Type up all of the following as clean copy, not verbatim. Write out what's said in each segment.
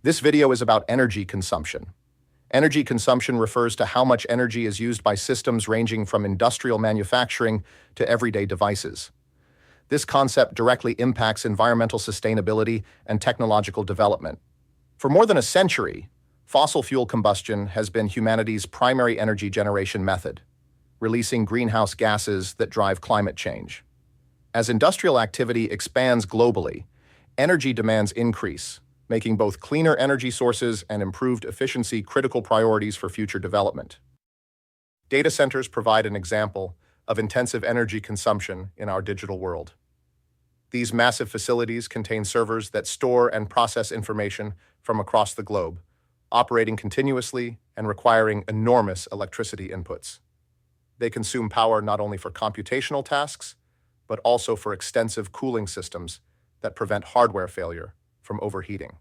This video is about energy consumption. Energy consumption refers to how much energy is used by systems ranging from industrial manufacturing to everyday devices. This concept directly impacts environmental sustainability and technological development. For more than a century, fossil fuel combustion has been humanity's primary energy generation method, releasing greenhouse gases that drive climate change. As industrial activity expands globally, energy demands increase, making both cleaner energy sources and improved efficiency critical priorities for future development. Data centers provide an example of intensive energy consumption in our digital world. These massive facilities contain servers that store and process information from across the globe, operating continuously and requiring enormous electricity inputs. They consume power not only for computational tasks, but also for extensive cooling systems that prevent hardware failure from overheating.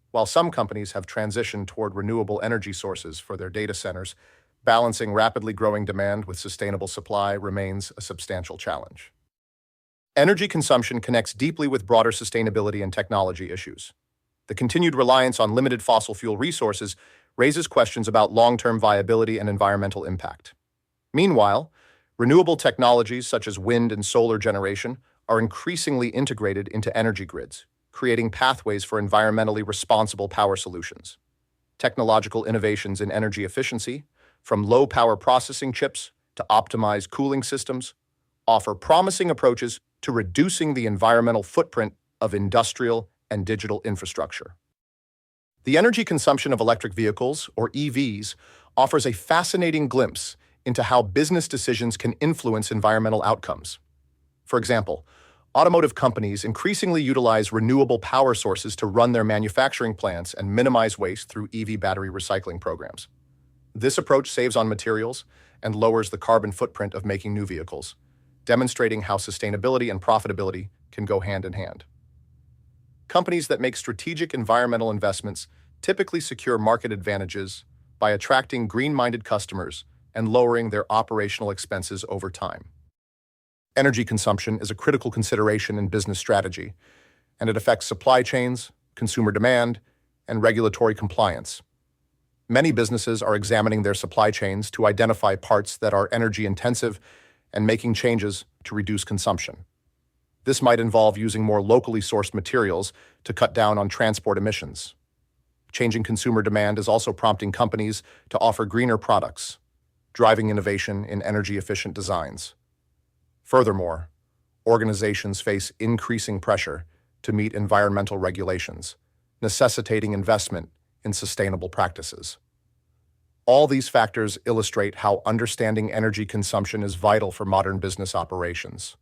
While some companies have transitioned toward renewable energy sources for their data centers, balancing rapidly growing demand with sustainable supply remains a substantial challenge. Energy consumption connects deeply with broader sustainability and technology issues. The continued reliance on limited fossil fuel resources raises questions about long-term viability and environmental impact. Meanwhile, renewable technologies such as wind and solar generation are increasingly integrated into energy grids, creating pathways for environmentally responsible power solutions. Technological innovations in energy efficiency, from low-power processing chips to optimized cooling systems, offer promising approaches to reducing the environmental footprint of industrial and digital infrastructure. The energy consumption of electric vehicles, or EVs, offers a fascinating glimpse into how business decisions can influence environmental outcomes. For example, automotive companies increasingly utilize renewable power sources to run their manufacturing plants and minimize waste through EV battery recycling programs. This approach saves on materials and lowers the carbon footprint of making new vehicles, demonstrating how sustainability and profitability can go hand in hand. Companies that make strategic environmental investments typically secure market advantages by attracting green-minded customers and lowering their operational expenses over time. Energy consumption is a critical consideration in business strategy, and it affects supply chains, consumer demand, and regulatory compliance. Many businesses are examining their supply chains to identify parts that are energy-intensive and making changes to reduce consumption. This might involve using more locally sourced materials to cut down on transport emissions. Changing consumer demand is also prompting companies to offer greener products, driving innovation in energy-efficient designs. Furthermore, organizations face increasing pressure to meet environmental regulations, necessitating investment in sustainable practices. All these factors illustrate how understanding energy consumption is vital for modern business operations.